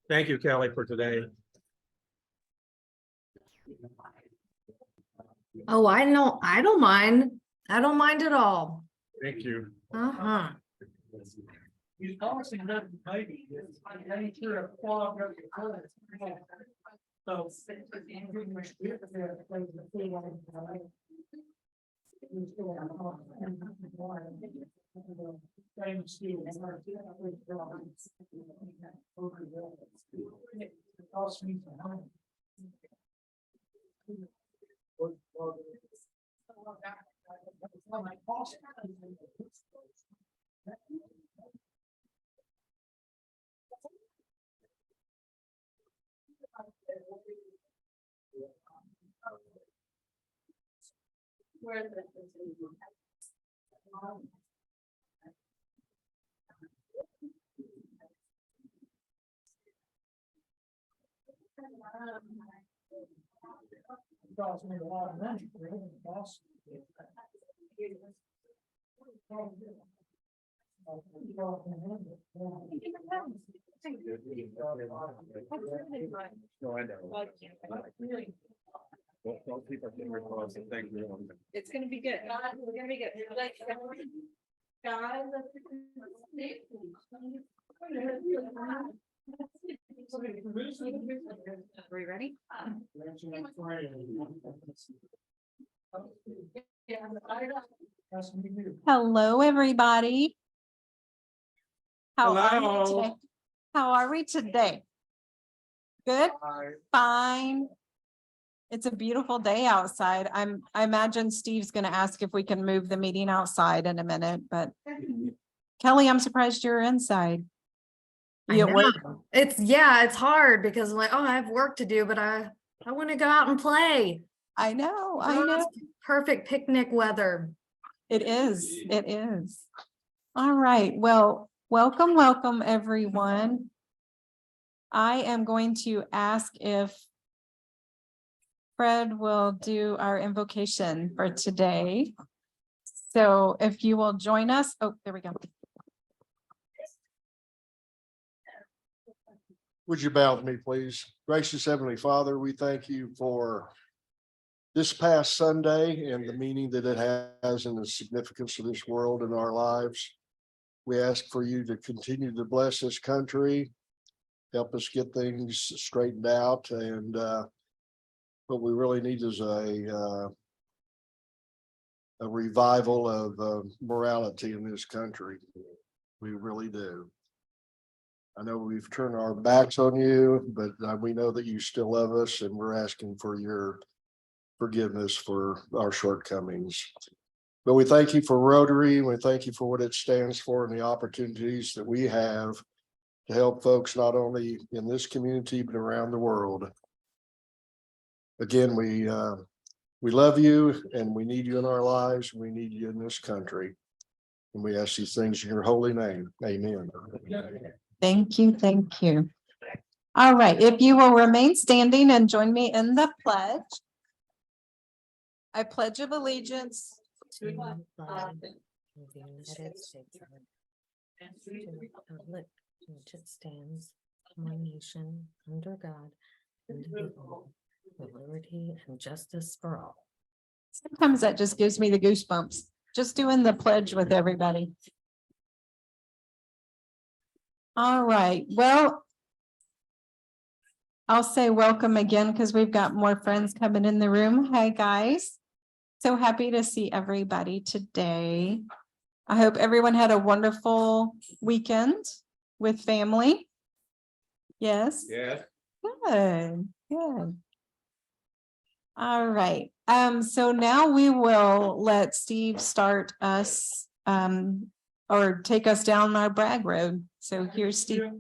Thank you, Kelly, for today. Oh, I know. I don't mind. I don't mind at all. Thank you. Uh-huh. He's also not maybe. No, I know. Don't keep our finger crossed and thank you. It's gonna be good. We're gonna be good. Are we ready? Hello, everybody. How are you Hello. today? How are we today? Good? Fine. It's a beautiful day outside. I imagine Steve's gonna ask if we can move the meeting outside in a minute, but Kelly, I'm surprised you're inside. I You at work? know. It's hard because I'm like, oh, I have work to do, but I want to go out and play. I know, I Oh, know. it's perfect picnic weather. It is, it is. All right, well, welcome, everyone. I am going to ask if Fred will do our invocation for today. So if you will join us, oh, there we go. Would you bow with me, please? Gracious Heavenly Father, we thank you for this past Sunday and the meaning that it has and the significance of this world in our lives. We ask for you to continue to bless this country, help us get things straightened out, and what we really need is a revival of morality in this country. We really do. I know we've turned our backs on you, but we know that you still love us, and we're asking for your forgiveness for our shortcomings. But we thank you for Rotary, and we thank you for what it stands for and the opportunities that we have to help folks not only in this community, but around the world. Again, we love you, and we need you in our lives. We need you in this country. And we ask these things in your holy name. Amen. Thank you, thank you. All right, if you will remain standing and join me in the pledge. I pledge of allegiance to the flag of the United States of America, to the republic which it stands, one nation, under God, indivisible, with liberty and justice for all. Sometimes that just gives me the goosebumps, just doing the pledge with everybody. All right, well, I'll say welcome again because we've got more friends coming in the room. Hi, guys. So happy to see everybody today. I hope everyone had a wonderful weekend with family. Yes? Yeah. Good, good. All right, so now we will let Steve start us, or take us down our brag road. So here's Steve.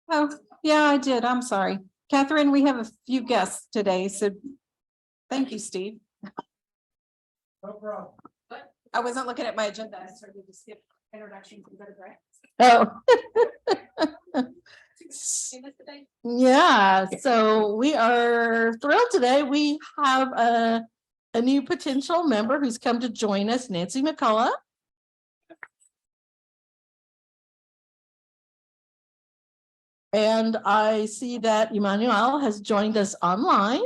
Oh, yeah, I did. I'm sorry. Catherine, we have a few guests today, so thank you, Steve. No problem. I wasn't looking at my agenda. I started to skip. Introduction to the right. Oh. Yeah, so we are thrilled today. We have a new potential member who's come to join us, Nancy McCullough. And I see that Emmanuel has joined us online.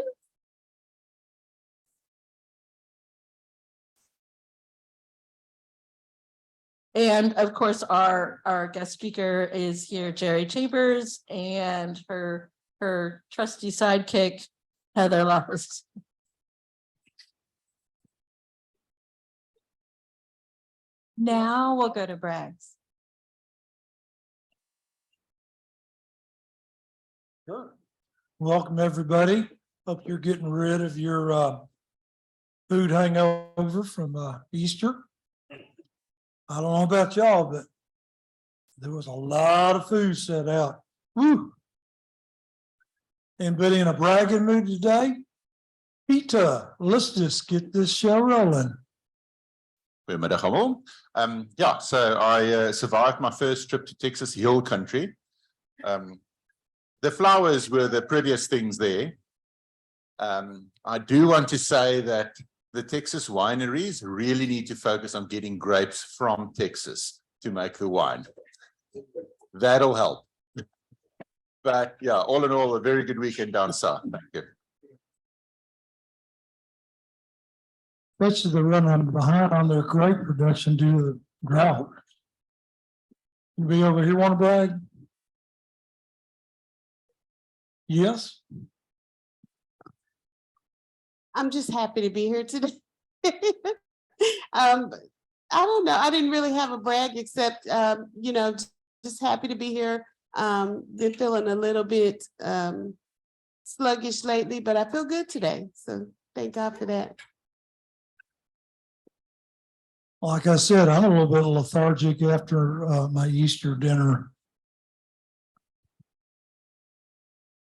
And of course, our guest speaker is here, Jerry Chambers, and her trusty sidekick, Heather Loftus. Now we'll go to Braggs. Sure. Welcome, everybody. Hope you're getting rid of your food hangover from Easter. I don't know about y'all, but there was a lot of food set out. Woo! Anybody in a bragging mood today? Peter, let's just get this show rolling. Goedemiddag allemaal. Yeah, so I survived my first trip to Texas Hill Country. The flowers were the prettiest things there. I do want to say that the Texas wineries really need to focus on getting grapes from Texas to make the wine. That'll help. But yeah, all in all, a very good weekend down south. Thank you. Especially they're running behind on their grape production due to the drought. Anybody over here want to brag? Yes? I'm just happy to be here today. I don't know. I didn't really have a brag except, you know, just happy to be here. Been feeling a little bit sluggish lately, but I feel good today. So thank God for that. Like I said, I'm a little bit lethargic after my Easter dinner.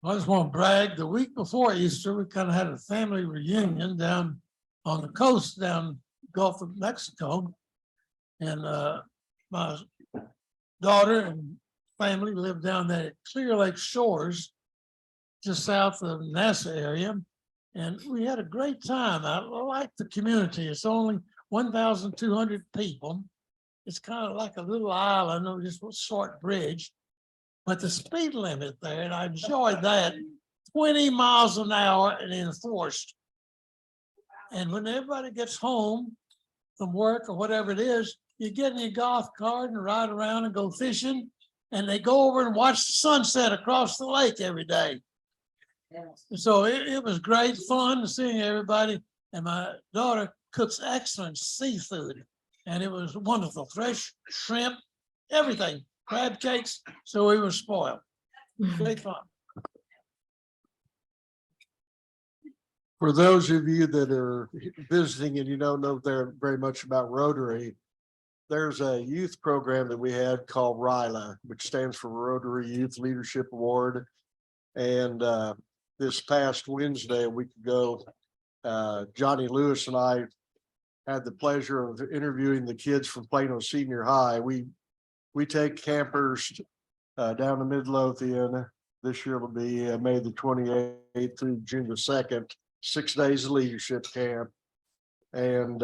I just want to brag, the week before Easter, we kind of had a family reunion down on the coast, down Gulf of Mexico. And my daughter and family live down there at Clear Lake Shores, just south of the NASA area. And we had a great time. I like the community. It's only 1,200 people. It's kind of like a little island or just a short bridge. But the speed limit there, and I enjoyed that, 20 miles an hour and enforced. And when everybody gets home from work or whatever it is, you get in your golf cart and ride around and go fishing. And they go over and watch the sunset across the lake every day. So it was great fun seeing everybody. And my daughter cooks excellent seafood. And it was wonderful, fresh shrimp, everything. Crab cakes, so we were spoiled. Great fun. For those of you that are visiting and you don't know very much about Rotary, there's a youth program that we had called RILA, which stands for Rotary Youth Leadership Award. And this past Wednesday, a week ago, Johnny Lewis and I had the pleasure of interviewing the kids from Plano Senior High. We take campers down to Midlothian. This year will be May the 28th through June the 2nd, 6 days of leadership camp. And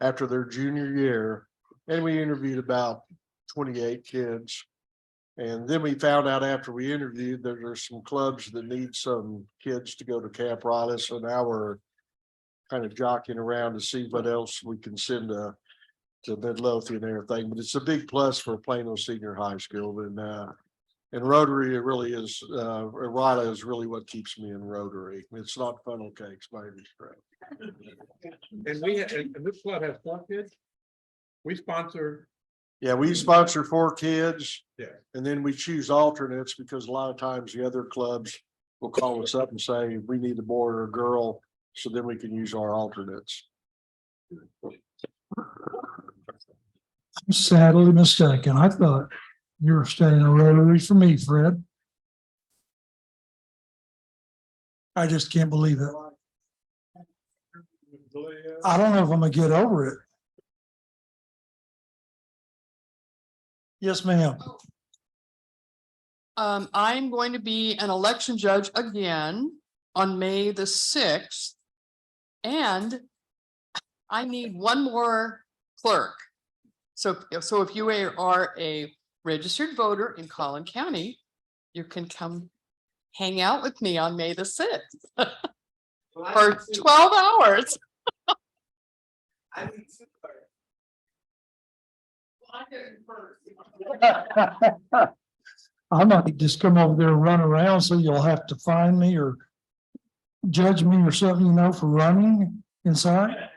after their junior year, and we interviewed about 28 kids. And then we found out after we interviewed that there's some clubs that need some kids to go to Camp Riley. So now we're kind of jockeying around to see what else we can send to Midlothian and everything, but it's a big plus for Plano Senior High School. And Rotary, it really is, RILA is really what keeps me in Rotary. It's not funnel cakes by any stretch. And this club has 4 kids? We sponsor. Yeah, we sponsor 4 kids. Yeah. And then we choose alternates because a lot of times the other clubs will call us up and say, we need a boy or a girl, so then we can use our alternates. I'm sadly mistaken. I thought you were staying a Rotary for me, Fred. I just can't believe it. I don't know if I'm gonna get over it. Yes, ma'am. I'm going to be an election judge again on May the 6th. And I need one more clerk. So if you are a registered voter in Collin County, you can come hang out with me on May the 6th for 12 hours. I might just come over there and run around, so you'll have to find me or judge me or something, you know, for running inside.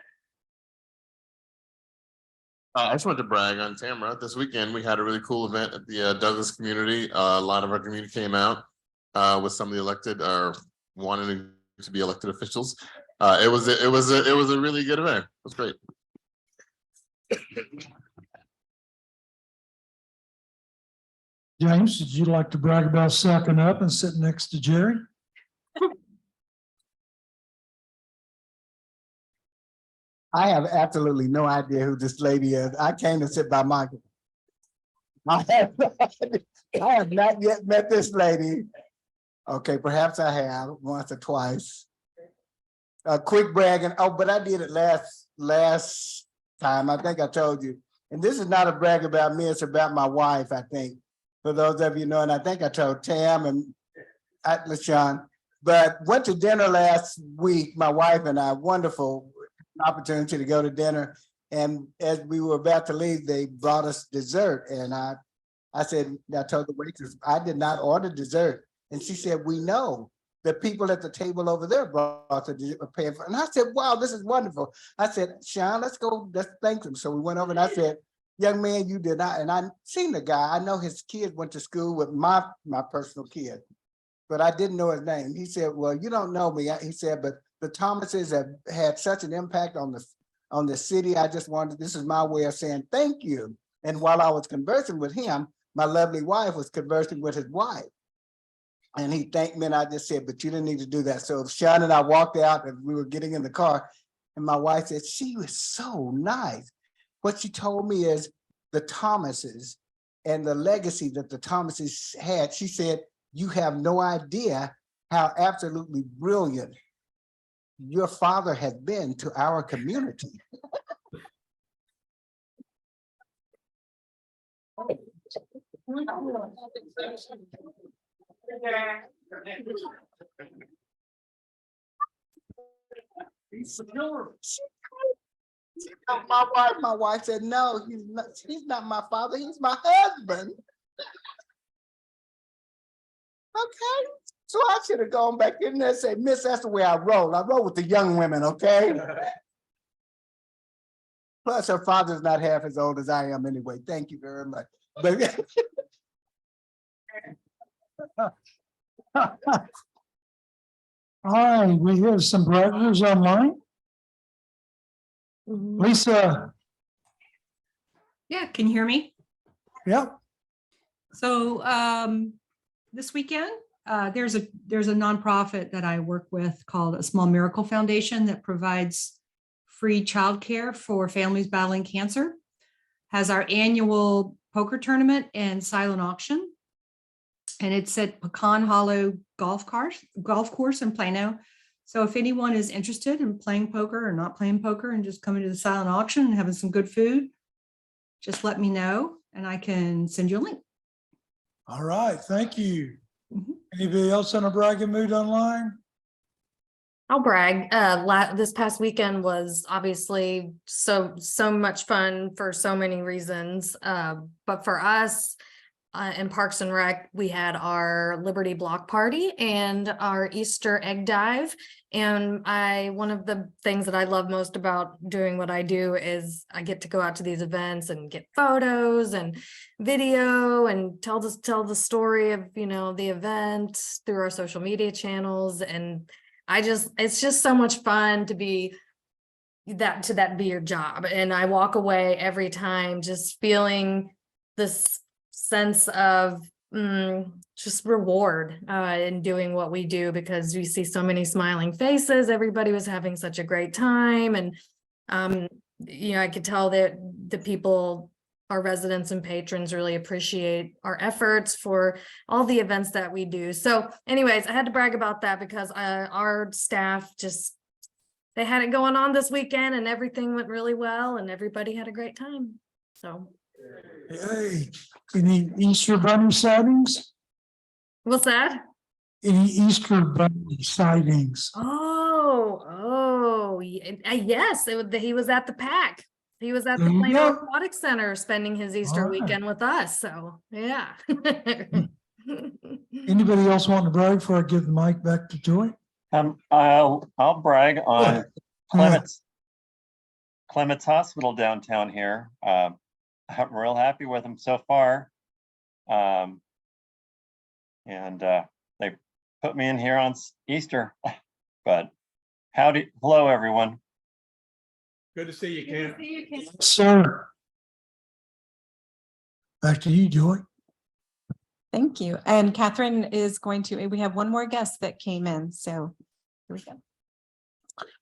I just wanted to brag on Tamara. This weekend, we had a really cool event at the Douglas community. A lot of our community came out with some of the elected or wanting to be elected officials. It was a really good event. It was great. James, would you like to brag about sucking up and sitting next to Jerry? I have absolutely no idea who this lady is. I came to sit by Michael. I have not yet met this lady. Okay, perhaps I have once or twice. A quick bragging. Oh, but I did it last time. I think I told you. And this is not a brag about me. It's about my wife, I think. For those of you know, and I think I told Tam and LaShawn. But went to dinner last week, my wife and I, wonderful opportunity to go to dinner. And as we were about to leave, they brought us dessert. And I said, I told the waitress, I did not order dessert. And she said, we know the people at the table over there brought the dessert, paying for it. And I said, wow, this is wonderful. I said, Sean, let's go, let's thank them. So we went over and I said, young man, you did not. And I seen the guy. I know his kids went to school with my personal kid, but I didn't know his name. He said, well, you don't know me. He said, but the Thomases have had such an impact on the city. I just wanted, this is my way of saying thank you. And while I was conversing with him, my lovely wife was conversing with his wife. And he thanked me and I just said, but you didn't need to do that. So Sean and I walked out and we were getting in the car and my wife said, she was so nice. What she told me is the Thomases and the legacy that the Thomases had. She said, you have no idea how absolutely brilliant your father has been to our community. My wife said, no, he's not my father, he's my husband. Okay, so I should have gone back in there and said, miss, that's the way I roll. I roll with the young women, okay? Plus her father's not half as old as I am anyway. Thank you very much. But All right, we have some braggers online. Lisa, Yeah, can you hear me? yep. So this weekend, there's a nonprofit that I work with called A Small Miracle Foundation that provides free childcare for families battling cancer. Has our annual poker tournament and silent auction. And it's at Pecan Hollow Golf Course in Plano. So if anyone is interested in playing poker or not playing poker and just coming to the silent auction and having some good food, just let me know and I can send you a link. All right, thank you. Mhm. Anybody else in a bragging mood online? I'll brag. This past weekend was obviously so much fun for so many reasons. But for us in Parks and Rec, we had our Liberty Block Party and our Easter egg dive. And one of the things that I love most about doing what I do is I get to go out to these events and get photos and video and tell the story of, the event through our social media channels. And it's just so much fun to be that be your job. And I walk away every time just feeling this sense of just reward in doing what we do, because we see so many smiling faces. Everybody was having such a great time. And I could tell that the people our residents and patrons really appreciate our efforts for all the events that we do. So anyways, I had to brag about that because our staff just, they had it going on this weekend and everything went really well and everybody had a great time. So Hey, any Easter bunny sightings? what's that? Any Easter bunny sightings? Yes, he was at the PAC. He was at the There you Plano go. Aquatic Center spending his Easter All right. weekend with us, so, yeah. Anybody else want to brag before I give the mic back to Joy? I'll brag on Uh, Clements Hospital downtown here. I'm real happy with them so far. They put me in here on Easter, but hello, everyone. Good to see you, Ken. Sir. Back to you, Joy. Thank you. And Catherine is going to, we have one more guest that came in, so here we go.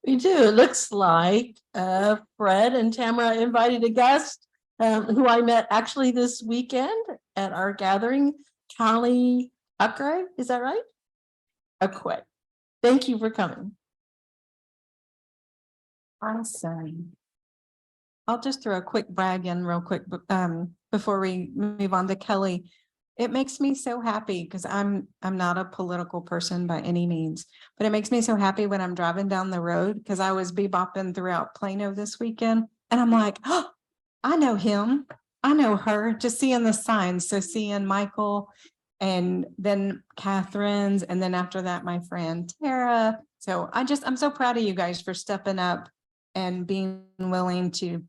We do. It looks like Fred and Tamara invited a guest who I met actually this weekend at our gathering, Callie Uckray. Is that right? Okay. Thank you for coming. Awesome. I'll just throw a quick brag in real quick before we move on to Kelly. It makes me so happy because I'm not a political person by any means, but it makes me so happy when I'm driving down the road because I was bebopping throughout Plano this weekend and I'm like, oh, I know him. I know her, just seeing the signs. So seeing Michael and then Catherine's, and then after that, my friend Tara. So I'm so proud of you guys for stepping up and being willing to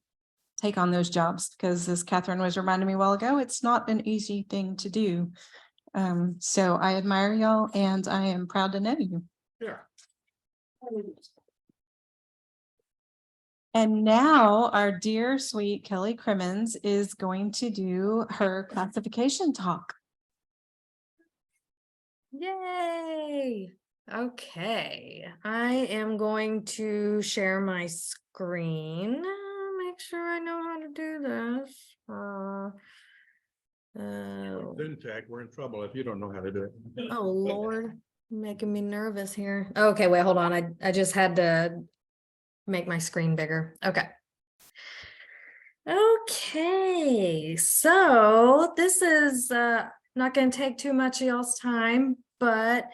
take on those jobs, because as Catherine was reminding me a while ago, it's not an easy thing to do. So I admire y'all and I am proud to know you. Yeah. And now our dear sweet Kelly Crimmins is going to do her classification talk. Yay. Okay, I am going to share my screen. Make sure I know how to do this. Tech, we're in trouble if you don't know how to do it. Oh Lord, making me nervous here. Okay, wait, hold on. I just had to make my screen bigger. Okay. Okay, so this is not going to take too much of y'all's time, but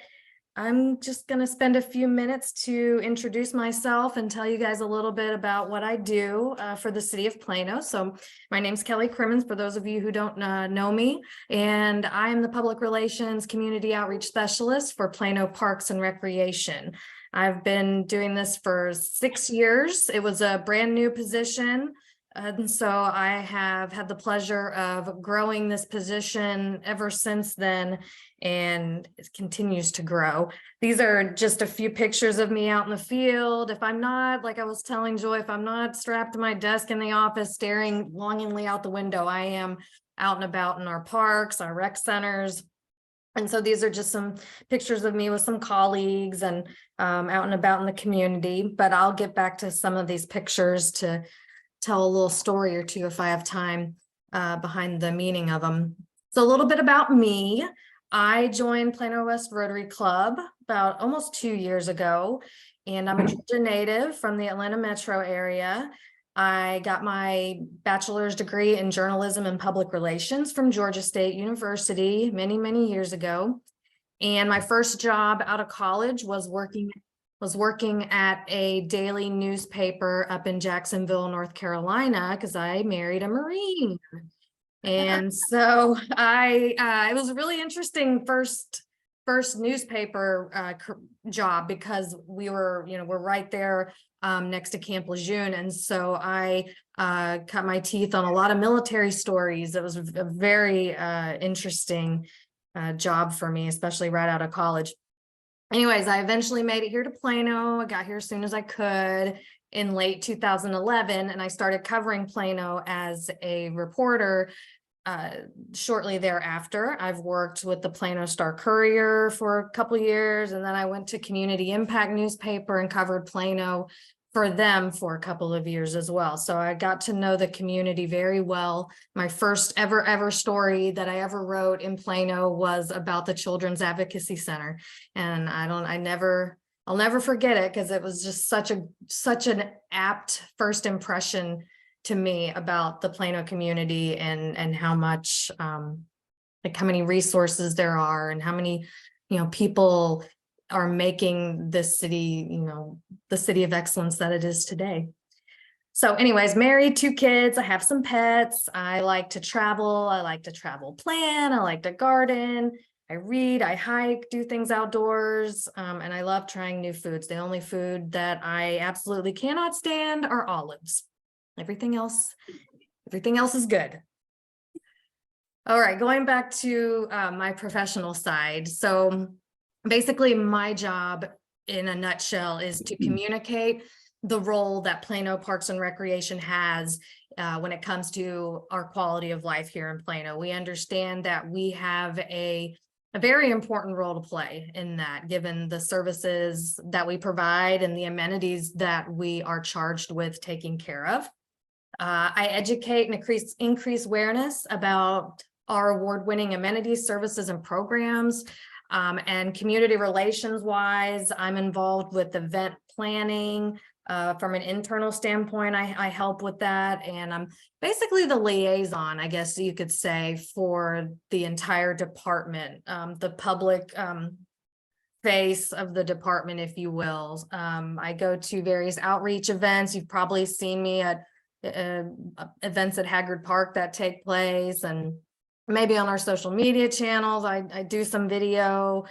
I'm just going to spend a few minutes to introduce myself and tell you guys a little bit about what I do for the city of Plano. So my name's Kelly Crimmins, for those of you who don't know me, and I am the Public Relations Community Outreach Specialist for Plano Parks and Recreation. I've been doing this for 6 years. It was a brand new position. And so I have had the pleasure of growing this position ever since then, and it continues to grow. These are just a few pictures of me out in the field. If I'm not, like I was telling Joy, if I'm not strapped to my desk in the office staring longingly out the window, I am out and about in our parks, our rec centers. And so these are just some pictures of me with some colleagues and out and about in the community. But I'll get back to some of these pictures to tell a little story or two if I have time behind the meaning of them. So a little bit about me. I joined Plano West Rotary Club about almost 2 years ago, and I'm a Georgia native from the Atlanta metro area. I got my bachelor's degree in journalism and public relations from Georgia State University many, many years ago. And my first job out of college was working at a daily newspaper up in Jacksonville, North Carolina, because I married a Marine. And so it was a really interesting first newspaper job, because we're right there next to Camp Lejeune. And so I cut my teeth on a lot of military stories. It was a very interesting job for me, especially right out of college. Anyways, I eventually made it here to Plano. I got here as soon as I could in late 2011, and I started covering Plano as a reporter shortly thereafter. I've worked with the Plano Star Courier for a couple of years, and then I went to Community Impact newspaper and covered Plano for them for a couple of years as well. So I got to know the community very well. My first ever story that I ever wrote in Plano was about the Children's Advocacy Center. And I'll never forget it because it was just such an apt first impression to me about the Plano community and how much, like how many resources there are and how many, people are making this city, the city of excellence that it is today. So anyways, married, 2 kids, I have some pets. I like to travel. I like to travel plan. I like to garden. I read, I hike, do things outdoors. And I love trying new foods. The only food that I absolutely cannot stand are olives. Everything else is good. All right, going back to my professional side. So basically my job in a nutshell is to communicate the role that Plano Parks and Recreation has when it comes to our quality of life here in Plano. We understand that we have a very important role to play in that, given the services that we provide and the amenities that we are charged with taking care of. I educate and increase awareness about our award-winning amenities, services, and programs. And community relations wise, I'm involved with event planning. From an internal standpoint, I help with that. And I'm basically the liaison, I guess you could say, for the entire department, the public face of the department, if you will. I go to various outreach events. You've probably seen me at events at Haggard Park that take place, and maybe on our social media channels. I do some video,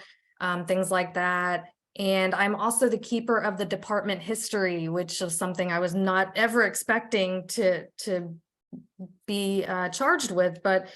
things like that. And I'm also the keeper of the department history, which is something I was not ever expecting to be charged with. But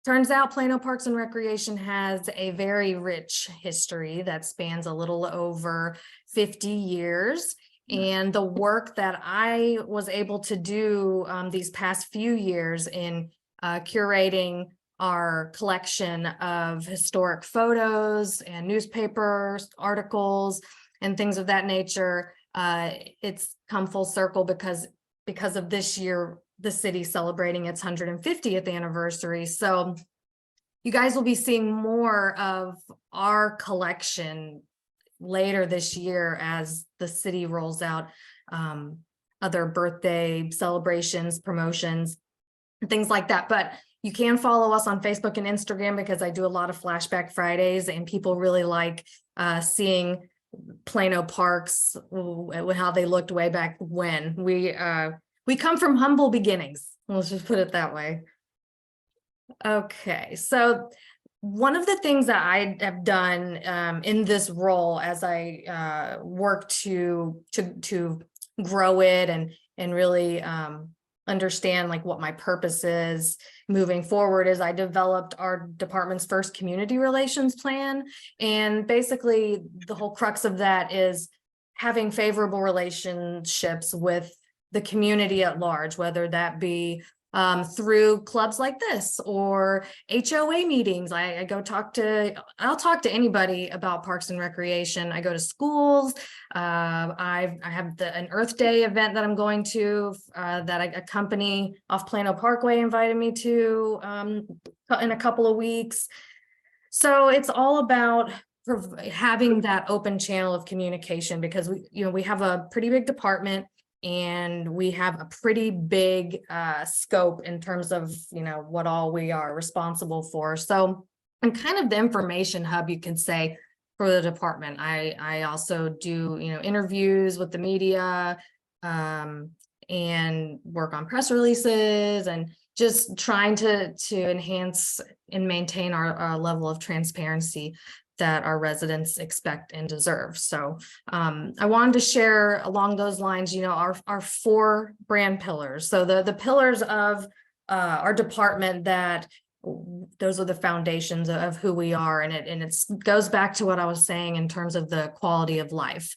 turns out Plano Parks and Recreation has a very rich history that spans a little over 50 years. And the work that I was able to do these past few years in curating our collection of historic photos and newspaper articles and things of that nature, it's come full circle because of this year, the city celebrating its 150th anniversary. So you guys will be seeing more of our collection later this year as the city rolls out other birthday celebrations, promotions, and things like that. But you can follow us on Facebook and Instagram because I do a lot of Flashback Fridays, and people really like seeing Plano parks, how they looked way back when. We come from humble beginnings. Let's just put it that way. Okay, so one of the things that I have done in this role as I work to grow it and really understand like what my purpose is moving forward is I developed our department's first community relations plan. And basically the whole crux of that is having favorable relationships with the community at large, whether that be through clubs like this or HOA meetings. I'll talk to anybody about Parks and Recreation. I go to schools. I have an Earth Day event that I'm going to that a company off Plano Parkway invited me to in a couple of weeks. So it's all about having that open channel of communication because we have a pretty big department. And we have a pretty big scope in terms of, what all we are responsible for. So I'm kind of the information hub, you could say, for the department. I also do, interviews with the media and work on press releases and just trying to enhance and maintain our level of transparency that our residents expect and deserve. So I wanted to share along those lines, our 4 brand pillars. So the pillars of our department that those are the foundations of who we are. And it goes back to what I was saying in terms of the quality of life.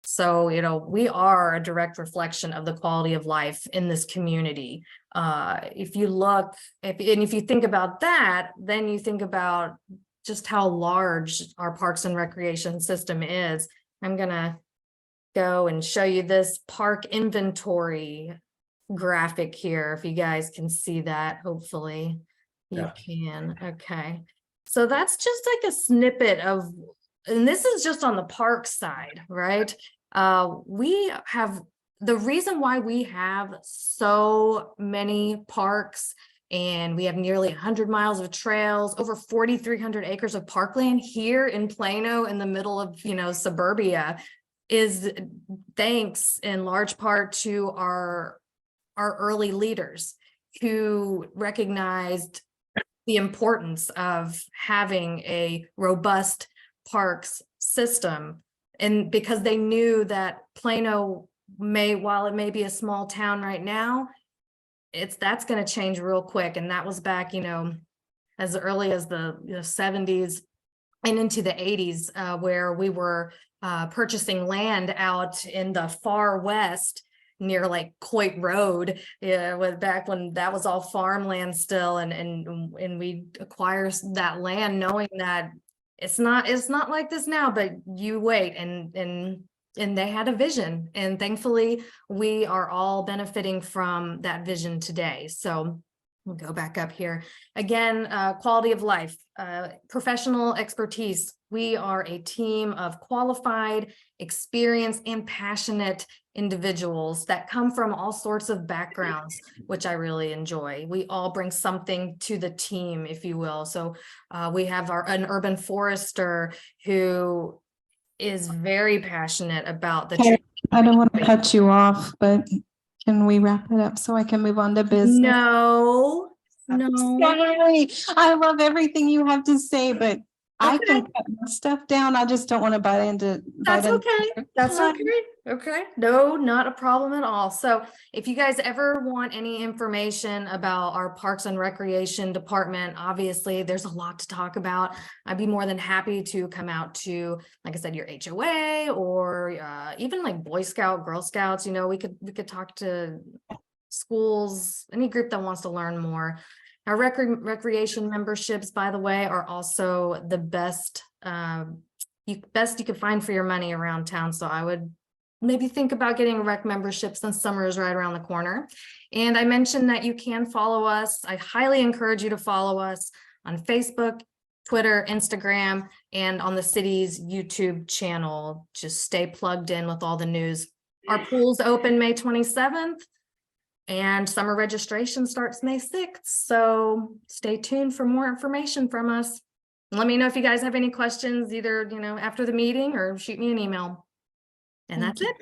So, we are a direct reflection of the quality of life in this community. If you think about that, then you think about just how large our Parks and Recreation system is. I'm gonna go and show you this park inventory graphic here, if you guys can see that, hopefully you Yeah. can. Okay. So that's just like a snippet of, and this is just on the park side, right? We have, the reason why we have so many parks and we have nearly 100 miles of trails, over 4,300 acres of parkland here in Plano in the middle of, suburbia, is thanks in large part to our early leaders who recognized the importance of having a robust parks system. And because they knew that Plano while it may be a small town right now, that's going to change real quick. And that was back, as early as the 70s and into the 80s, where we were purchasing land out in the far west near like Coit Road, back when that was all farmland still, and we acquire that land knowing that it's not like this now, but you wait, and they had a vision, and thankfully we are all benefiting from that vision today. So we'll go back up here again. Quality of life, professional expertise. We are a team of qualified, experienced, and passionate individuals that come from all sorts of backgrounds, which I really enjoy. We all bring something to the team, if you will. So we have an urban forester who is very passionate about the Okay, I don't want to tree. cut you off, but can we wrap it up so I can move on to business? No. Sorry, I love everything you have to say, but I can cut my stuff down. I just don't want to bite into. That's okay. That's okay. Okay. No, not a problem at all. So if you guys ever want any information about our Parks and Recreation Department, obviously there's a lot to talk about. I'd be more than happy to come out to, like I said, your HOA or even like Boy Scout, Girl Scouts. We could talk to schools, any group that wants to learn more. Our recreation memberships, by the way, are also the best you could find for your money around town. So I would maybe think about getting a rec membership since summer is right around the corner. And I mentioned that you can follow us. I highly encourage you to follow us on Facebook, Twitter, Instagram, and on the city's YouTube channel. Just stay plugged in with all the news. Our pool's open May 27th. And summer registration starts May 6th. So stay tuned for more information from us. Let me know if you guys have any questions, either, after the meeting, or shoot me an email. And that's it.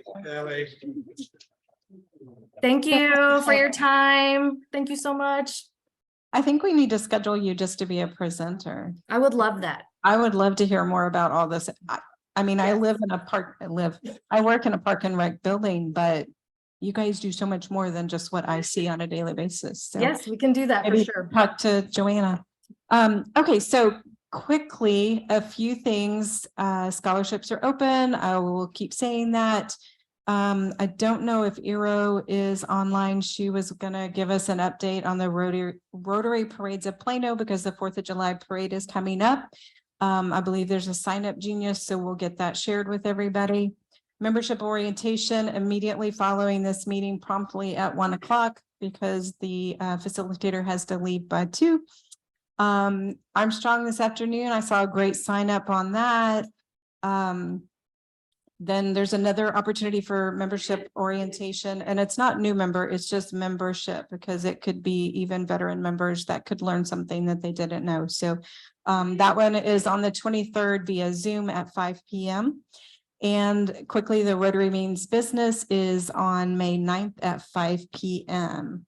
Thank you for your time. Thank you so much. I think we need to schedule you just to be a presenter. I would love that. I would love to hear more about all this. I mean, I work in a park and rec building, but you guys do so much more than just what I see on a daily basis. So yes, we can do that for sure. Talk to Joanna. Okay, so quickly, a few things. Scholarships are open. I will keep saying that. I don't know if Eero is online. She was gonna give us an update on the Rotary Parades of Plano because the 4th of July parade is coming up. I believe there's a sign up genius, so we'll get that shared with everybody. Membership orientation immediately following this meeting promptly at 1 o'clock because the facilitator has to leave by 2. Armstrong this afternoon, I saw a great sign up on that. Then there's another opportunity for membership orientation, and it's not new member, it's just membership, because it could be even veteran members that could learn something that they didn't know. So that one is on the 23rd via Zoom at 5 p.m. And quickly, the Rotary Means Business is on May 9th at 5 p.m.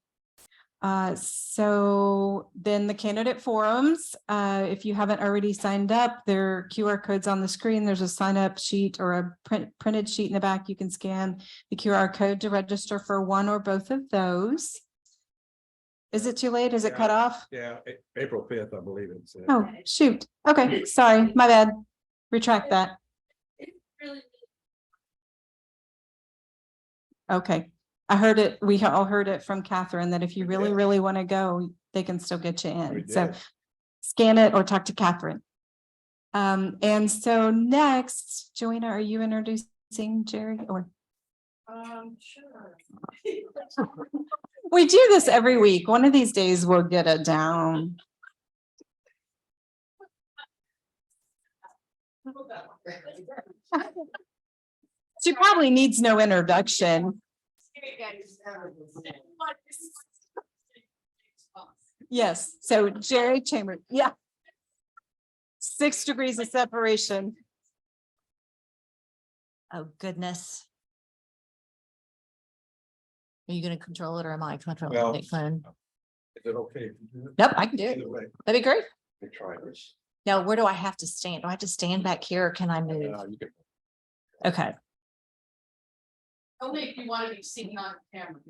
So then the candidate forums, if you haven't already signed up, there are QR codes on the screen. There's a sign up sheet or a printed sheet in the back. You can scan the QR code to register for one or both of those. Is it too late? Is it cut off? Yeah, April 5th, I believe it's. Oh, shoot. Okay, sorry, my bad. Retract that. Okay, I heard it. We all heard it from Catherine that if you really, really want to go, they can still get you in. So scan it or talk to Catherine. And so next, Joanna, are you introducing sing, Jerry, or? Sure. We do this every week. One of these days we'll get it down. She probably needs no introduction. Yes, so Jerry Chambers, yeah. 6 degrees of separation. Oh, goodness. Are you gonna control it or am I controlling Well- it? Fun. Is it okay? if you do it? Nope, I can do it. Either way, That'd be great. let me try this. Now, where do I have to stand? Do I have to stand back here or can I move? You can- Okay. Only if you want to be seen on camera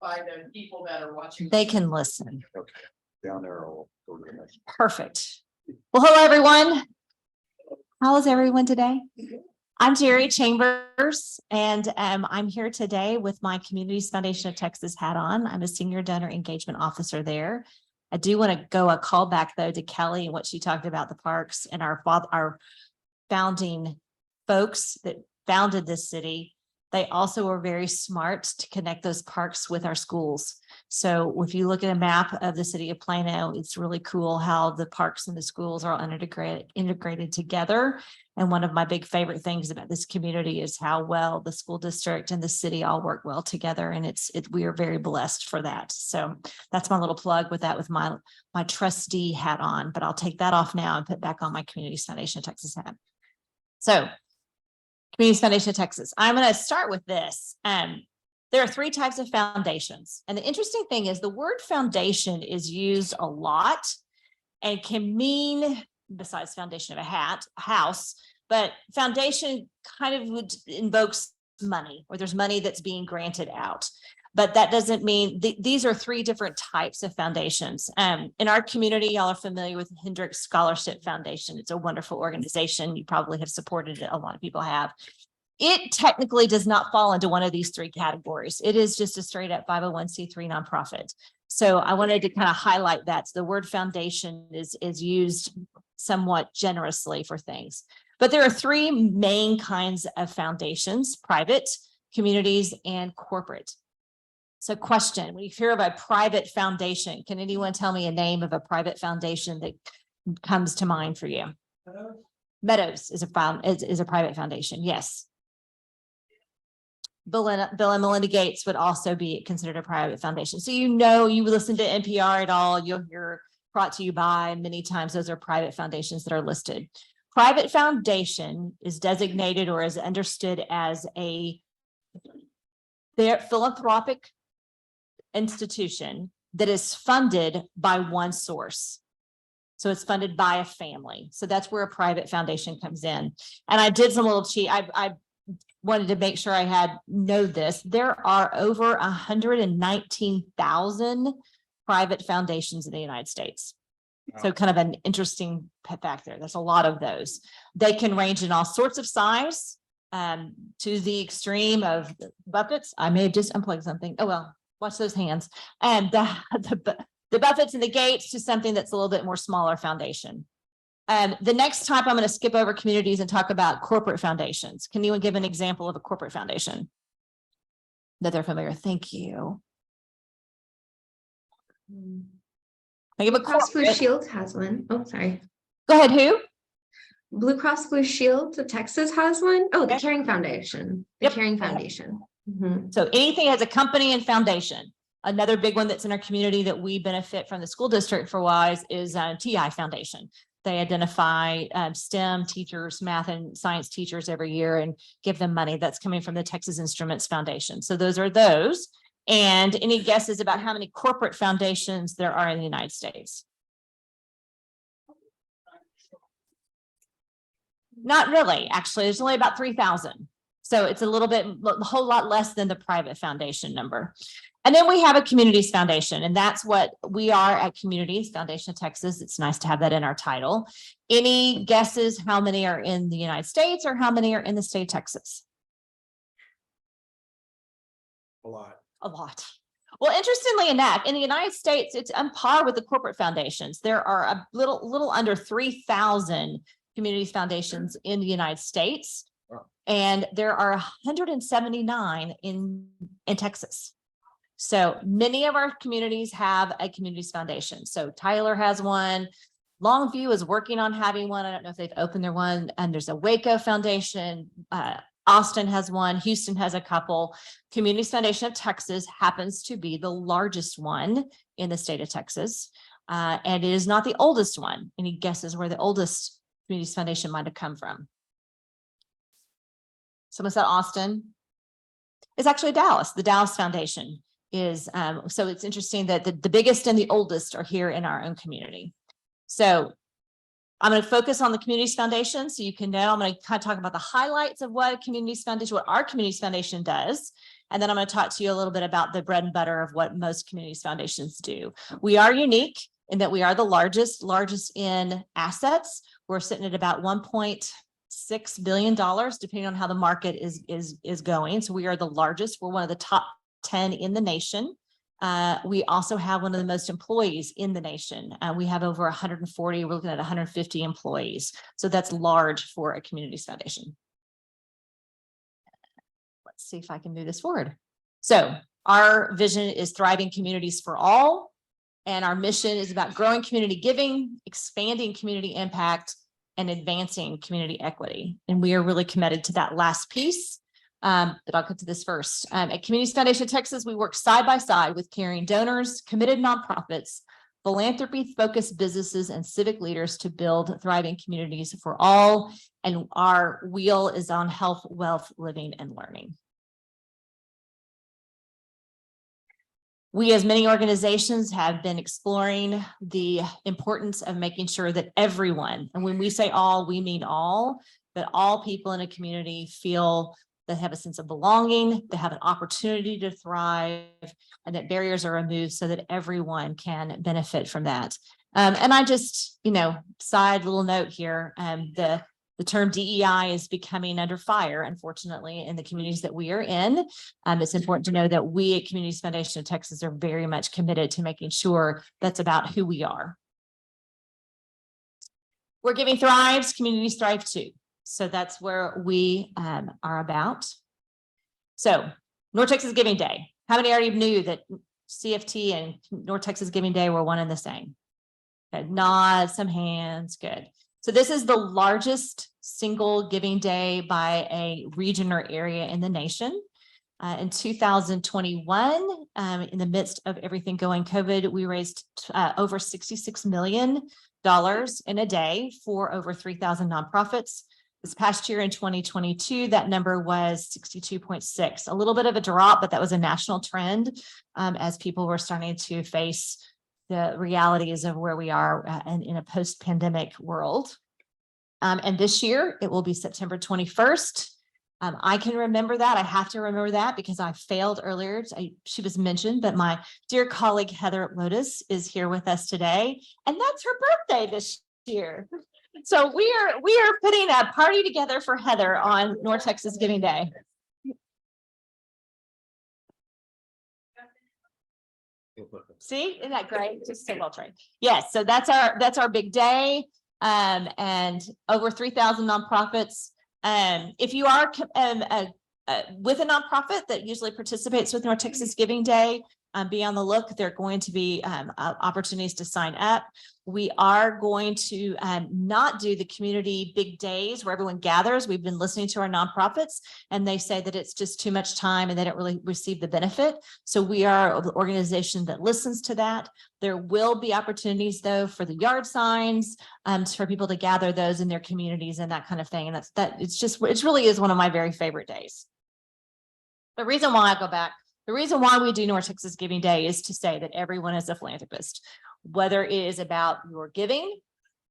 by the people that are watching. They can listen. Okay, down there, I'll go to the next. Perfect. Well, hello, everyone. How is everyone today? I'm Jerry Chambers, and I'm here today with my Communities Foundation of Texas hat on. I'm a senior donor engagement officer there. I do want to go a call back though to Kelly and what she talked about the parks and our founding folks that founded this city. They also were very smart to connect those parks with our schools. So if you look at a map of the city of Plano, it's really cool how the parks and the schools are all integrated together. And one of my big favorite things about this community is how well the school district and the city all work well together. And we are very blessed for that. So that's my little plug with that, with my trustee hat on, but I'll take that off now and put back on my Communities Foundation of Texas hat. So Communities Foundation of Texas. I'm going to start with this. There are 3 types of foundations. And the interesting thing is the word foundation is used a lot and can mean, besides foundation of a house, but foundation kind of invokes money, or there's money that's being granted out. But that doesn't mean these are 3 different types of foundations. In our community, y'all are familiar with Hendricks Scholarship Foundation. It's a wonderful organization. You probably have supported it. A lot of people have. It technically does not fall into one of these 3 categories. It is just a straight up 501c3 nonprofit. So I wanted to kind of highlight that. So the word foundation is used somewhat generously for things. But there are 3 main kinds of foundations: private, communities, and corporate. So question, when you hear of a private foundation, can anyone tell me a name of a private foundation that comes to mind for you? Meadows is a private foundation. Yes. Bill and Melinda Gates would also be considered a private foundation. So, you listen to NPR at all, you'll hear brought to you by many times. Those are private foundations that are listed. Private foundation is designated or is understood as their philanthropic institution that is funded by one source. So it's funded by a family. So that's where a private foundation comes in. And I did some little cheat. I wanted to make sure I know this. There are over 119,000 private foundations in the United States. So kind of an interesting fact there. There's a lot of those. They can range in all sorts of size, to the extreme of buckets. I may have just unplugged something. Oh, well, watch those hands. And the Buffetts and the Gates to something that's a little bit more smaller foundation. The next type, I'm going to skip over communities and talk about corporate foundations. Can anyone give an example of a corporate foundation that they're familiar with? Thank you. Think of a Blue Cross Blue corporate. Shield has one. Oh, sorry. Go ahead, who? Blue Cross Blue Shield of Texas has one. Oh, the Okay. Caring Foundation. The Yep. Caring Foundation. Mhm. So anything has a company and foundation. Another big one that's in our community that we benefit from the school district for wise is TI Foundation. They identify STEM teachers, math and science teachers every year and give them money that's coming from the Texas Instruments Foundation. So those are those. And any guesses about how many corporate foundations there are in the United States? Not really, actually. There's only about 3,000. So it's a whole lot less than the private foundation number. And then we have a Communities Foundation, and that's what we are at Communities Foundation of Texas. It's nice to have that in our title. Any guesses how many are in the United States or how many are in the state of Texas? A lot. A lot. Well, interestingly enough, in the United States, it's on par with the corporate foundations. There are a little under 3,000 communities foundations in the United States. And there are 179 in Texas. So many of our communities have a communities foundation. So Tyler has one. Longview is working on having one. I don't know if they've opened their one. And there's a Waco Foundation. Austin has one. Houston has a couple. Communities Foundation of Texas happens to be the largest one in the state of Texas. And it is not the oldest one. Any guesses where the oldest Communities Foundation might have come from? Someone said Austin. It's actually Dallas. The Dallas Foundation is, so it's interesting that the biggest and the oldest are here in our own community. So I'm going to focus on the Communities Foundation so you can know. I'm going to kind of talk about the highlights of what a Communities Foundation, what our Communities Foundation does. And then I'm going to talk to you a little bit about the bread and butter of what most Communities Foundations do. We are unique in that we are the largest in assets. We're sitting at about $1.6 billion, depending on how the market is going. So we are the largest. We're one of the top 10 in the nation. We also have one of the most employees in the nation. We have over 140, we're looking at 150 employees. So that's large for a Communities Foundation. Let's see if I can move this forward. So our vision is thriving communities for all. And our mission is about growing community giving, expanding community impact, and advancing community equity. And we are really committed to that last piece. But I'll get to this first. At Communities Foundation of Texas, we work side by side with caring donors, committed nonprofits, philanthropy-focused businesses, and civic leaders to build thriving communities for all. And our wheel is on health, wealth, living, and learning. We, as many organizations, have been exploring the importance of making sure that everyone, and when we say all, we mean all, that all people in a community feel that have a sense of belonging, they have an opportunity to thrive, and that barriers are removed so that everyone can benefit from that. And I just, side little note here, the term DEI is becoming under fire, unfortunately, in the communities that we are in. It's important to know that we at Communities Foundation of Texas are very much committed to making sure that's about who we are. Where giving thrives, communities thrive too. So that's where we are about. So North Texas Giving Day. How many already knew that CFT and North Texas Giving Day were one and the same? Okay, nod, some hands, good. So this is the largest single giving day by a region or area in the nation. In 2021, in the midst of everything going COVID, we raised over $66 million in a day for over 3,000 nonprofits. This past year in 2022, that number was 62.6, a little bit of a drop, but that was a national trend as people were starting to face the realities of where we are in a post-pandemic world. And this year, it will be September 21st. I can remember that. I have to remember that because I failed earlier. She was mentioned, but my dear colleague, Heather Lotus, is here with us today. And that's her birthday this year. So we are putting a party together for Heather on North Texas Giving Day. See, isn't that great? Just so well trained. Yes, so that's our big day. And over 3,000 nonprofits. If you are with a nonprofit that usually participates with North Texas Giving Day, be on the look. There are going to be opportunities to sign up. We are going to not do the community big days where everyone gathers. We've been listening to our nonprofits and they say that it's just too much time and they don't really receive the benefit. So we are the organization that listens to that. There will be opportunities though for the yard signs, for people to gather those in their communities and that kind of thing. And it really is one of my very favorite days. The reason why the reason why we do North Texas Giving Day is to say that everyone is a philanthropist, whether it is about your giving,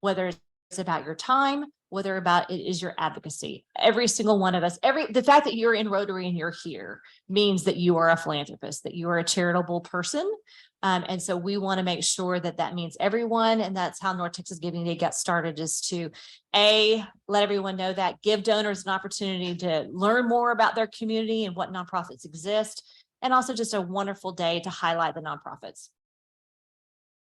whether it's about your time, whether about it is your advocacy. Every single one of us, the fact that you're in Rotary and you're here means that you are a philanthropist, that you are a charitable person. And so we want to make sure that that means everyone. And that's how North Texas Giving Day got started, is to let everyone know that, give donors an opportunity to learn more about their community and what nonprofits exist. And also just a wonderful day to highlight the nonprofits.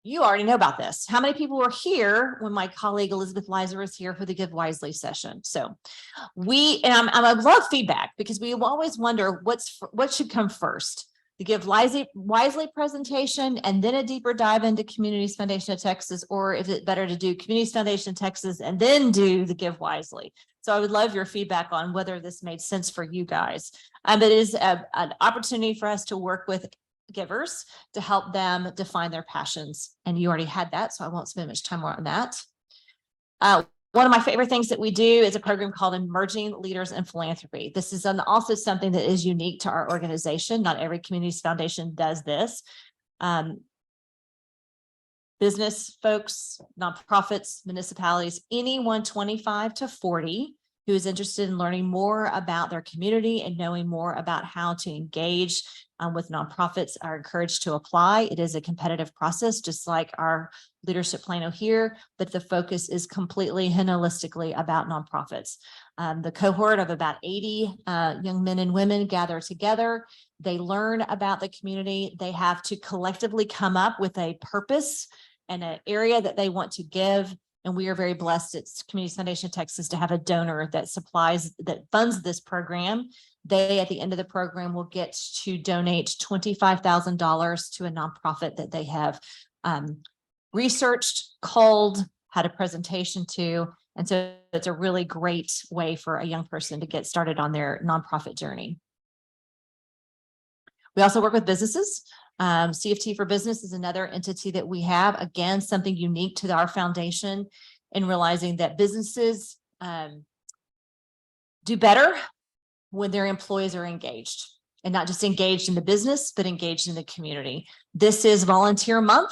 You already know about this. How many people were here when my colleague Elizabeth Lizer was here for the Give Wisely session? So I love feedback because we always wonder what should come first. The Give Wisely presentation and then a deeper dive into Communities Foundation of Texas, or is it better to do Communities Foundation of Texas and then do the Give Wisely? So I would love your feedback on whether this made sense for you guys. It is an opportunity for us to work with givers to help them define their passions. And you already had that, so I won't spend much time more on that. One of my favorite things that we do is a program called Emerging Leaders in Philanthropy. This is also something that is unique to our organization. Not every Communities Foundation does this. Business folks, nonprofits, municipalities, anyone 25 to 40 who is interested in learning more about their community and knowing more about how to engage with nonprofits are encouraged to apply. It is a competitive process, just like our leadership Plano here, but the focus is completely and holistically about nonprofits. The cohort of about 80 young men and women gather together. They learn about the community. They have to collectively come up with a purpose and an area that they want to give. And we are very blessed at Communities Foundation of Texas to have a donor that funds this program. They, at the end of the program, will get to donate $25,000 to a nonprofit that they have researched, culled, had a presentation to. And so it's a really great way for a young person to get started on their nonprofit journey. We also work with businesses. CFT for Business is another entity that we have. Again, something unique to our foundation in realizing that businesses do better when their employees are engaged, and not just engaged in the business, but engaged in the community. This is Volunteer Month,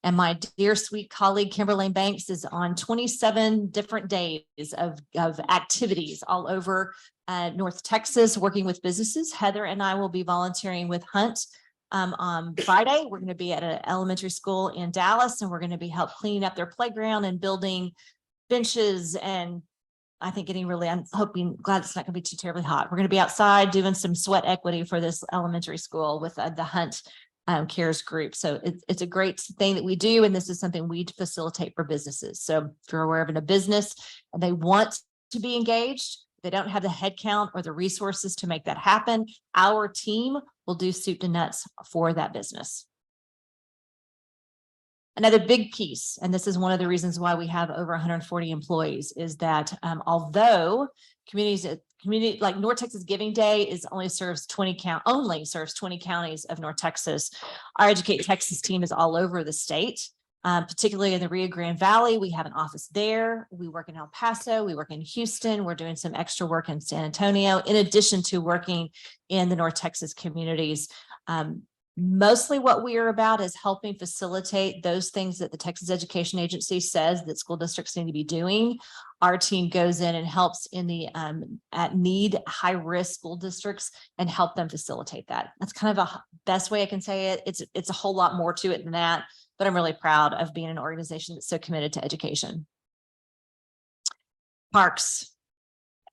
and my dear sweet colleague Kimberly Banks is on 27 different days of activities all over North Texas, working with businesses. Heather and I will be volunteering with Hunt on Friday. We're going to be at an elementary school in Dallas, and we're going to be help cleaning up their playground and building benches, and I think I'm glad it's not going to be too terribly hot. We're going to be outside doing some sweat equity for this elementary school with the Hunt Cares group. So it's a great thing that we do, and this is something we facilitate for businesses. So if you're aware of a business and they want to be engaged, they don't have the headcount or the resources to make that happen, our team will do soup to nuts for that business. Another big piece, and this is one of the reasons why we have over 140 employees, is that although community like North Texas Giving Day only serves 20 counties of North Texas, our Educate Texas team is all over the state. Particularly in the Rio Grande Valley, we have an office there. We work in El Paso, we work in Houston, we're doing some extra work in San Antonio, in addition to working in the North Texas communities. Mostly what we are about is helping facilitate those things that the Texas Education Agency says that school districts need to be doing. Our team goes in and helps in the high-risk school districts and help them facilitate that. That's kind of a best way I can say it. It's a whole lot more to it than that, but I'm really proud of being an organization that's so committed to education. Parks.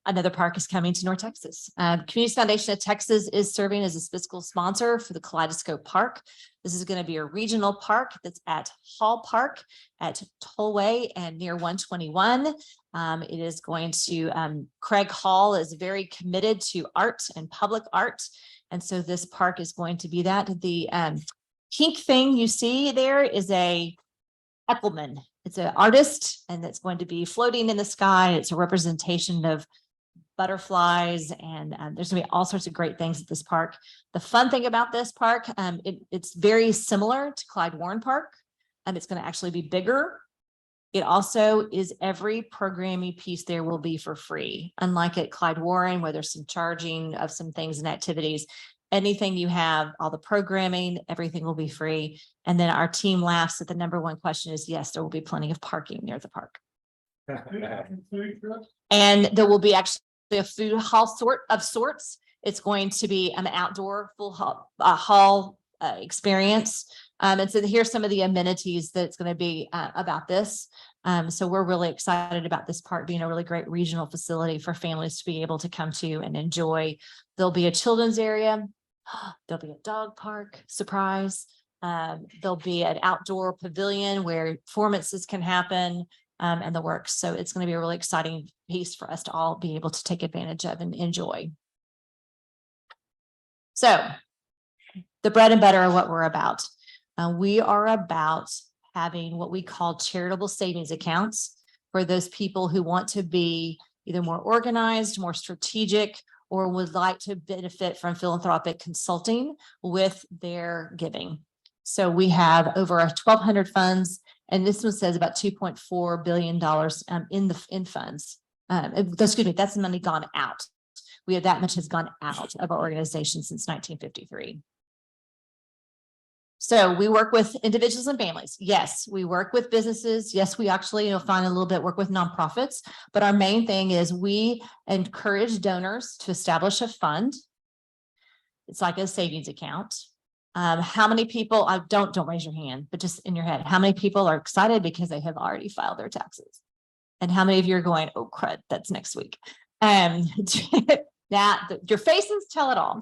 Another park is coming to North Texas. Communities Foundation of Texas is serving as a fiscal sponsor for the Kaleidoscope Park. This is going to be a regional park that's at Hall Park at Tollway and near 121. It is going to, Craig Hall is very committed to art and public art. And so this park is going to be that. The pink thing you see there is a Eckelman. It's an artist, and it's going to be floating in the sky. It's a representation of butterflies, and there's gonna be all sorts of great things at this park. The fun thing about this park, it's very similar to Clyde Warren Park, and it's going to actually be bigger. It also is every programming piece there will be for free, unlike at Clyde Warren where there's some charging of some things and activities. Anything you have, all the programming, everything will be free. And then our team laughs that the number one question is, yes, there will be plenty of parking near the park. And there will be actually a food hall of sorts. It's going to be an outdoor full hall experience. And so here's some of the amenities that's going to be about this. So we're really excited about this park being a really great regional facility for families to be able to come to and enjoy. There'll be a children's area. There'll be a dog park, surprise. There'll be an outdoor pavilion where performances can happen, and the works. So it's going to be a really exciting piece for us to all be able to take advantage of and enjoy. So the bread and butter of what we're about. We are about having what we call charitable savings accounts for those people who want to be either more organized, more strategic, or would like to benefit from philanthropic consulting with their giving. So we have over 1,200 funds, and this one says about $2.4 billion in funds. Excuse me, that's money gone out. We have that much has gone out of our organization since 1953. So we work with individuals and families. Yes, we work with businesses. Yes, we actually find a little bit work with nonprofits, but our main thing is we encourage donors to establish a fund. It's like a savings account. How many people, don't raise your hand, but just in your head, how many people are excited because they have already filed their taxes? And how many of you are going, oh crud, that's next week. Your faces tell it all.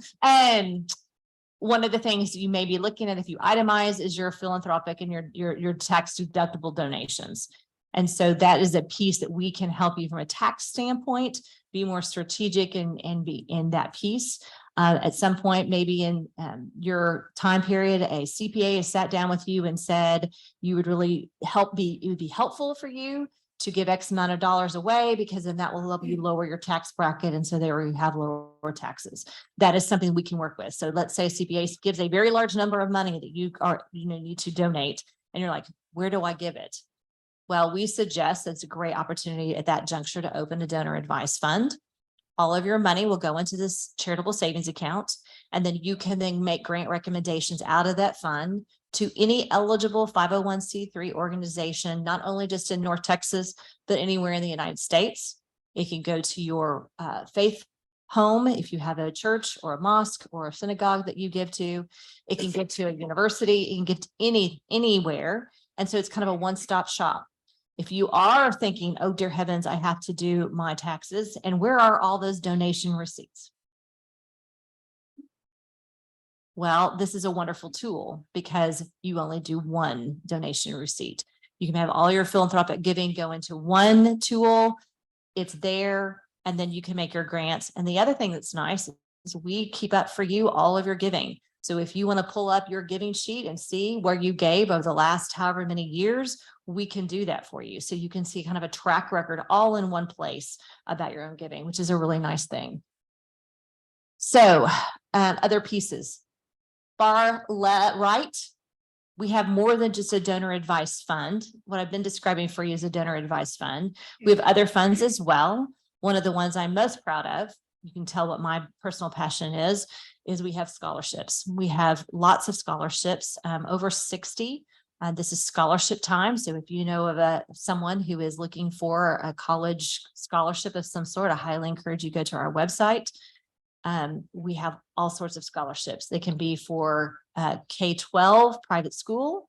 One of the things you may be looking at if you itemize is your philanthropic and your tax deductible donations. And so that is a piece that we can help you from a tax standpoint, be more strategic and be in that piece. At some point, maybe in your time period, a CPA has sat down with you and said you would really it would be helpful for you to give X amount of dollars away, because then that will help you lower your tax bracket. And so there you have lower taxes. That is something we can work with. So let's say CPA gives a very large number of money that you need to donate. And you're like, where do I give it? Well, we suggest it's a great opportunity at that juncture to open a donor advised fund. All of your money will go into this charitable savings account, and then you can then make grant recommendations out of that fund to any eligible 501c3 organization, not only just in North Texas, but anywhere in the United States. It can go to your faith home if you have a church or a mosque or a synagogue that you give to. It can get to a university. It can get to anywhere. And so it's kind of a one-stop shop. If you are thinking, oh, dear heavens, I have to do my taxes, and where are all those donation receipts? Well, this is a wonderful tool because you only do one donation receipt. You can have all your philanthropic giving go into one tool. It's there, and then you can make your grants. And the other thing that's nice is we keep up for you all of your giving. So if you want to pull up your giving sheet and see where you gave over the last however many years, we can do that for you. So you can see kind of a track record all in one place about your own giving, which is a really nice thing. So other pieces. Far right, we have more than just a donor advised fund. What I've been describing for you is a donor advised fund. We have other funds as well. One of the ones I'm most proud of, you can tell what my personal passion is we have scholarships. We have lots of scholarships, over 60. This is scholarship time. So if you know of someone who is looking for a college scholarship of some sort, I highly encourage you to go to our website. We have all sorts of scholarships. They can be for K-12 private school.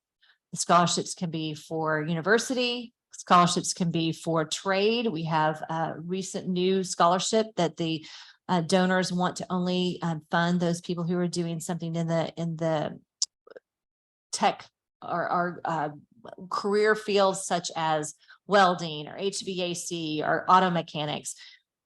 The scholarships can be for university. Scholarships can be for trade. We have a recent new scholarship that the donors want to only fund those people who are doing something in the tech or career fields such as welding or HVAC or auto mechanics.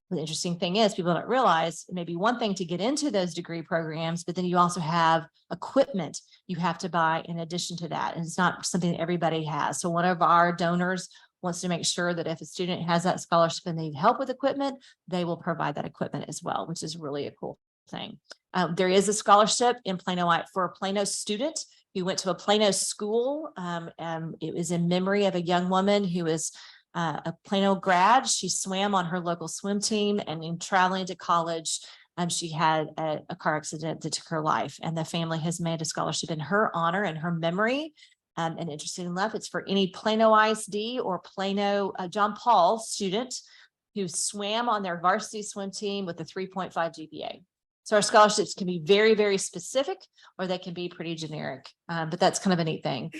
The interesting thing is people don't realize it may be one thing to get into those degree programs, but then you also have equipment you have to buy in addition to that. And it's not something that everybody has. So one of our donors wants to make sure that if a student has that scholarship and they need help with equipment, they will provide that equipment as well, which is really a cool thing. There is a scholarship in Plano for a Plano student who went to a Plano school. It was in memory of a young woman who is a Plano grad. She swam on her local swim team, and in traveling to college, she had a car accident that took her life, and the family has made a scholarship in her honor and her memory. And interesting enough, it's for any Plano ISD or Plano John Paul student who swam on their varsity swim team with a 3.5 GPA. So our scholarships can be very, very specific, or they can be pretty generic, but that's kind of a neat thing.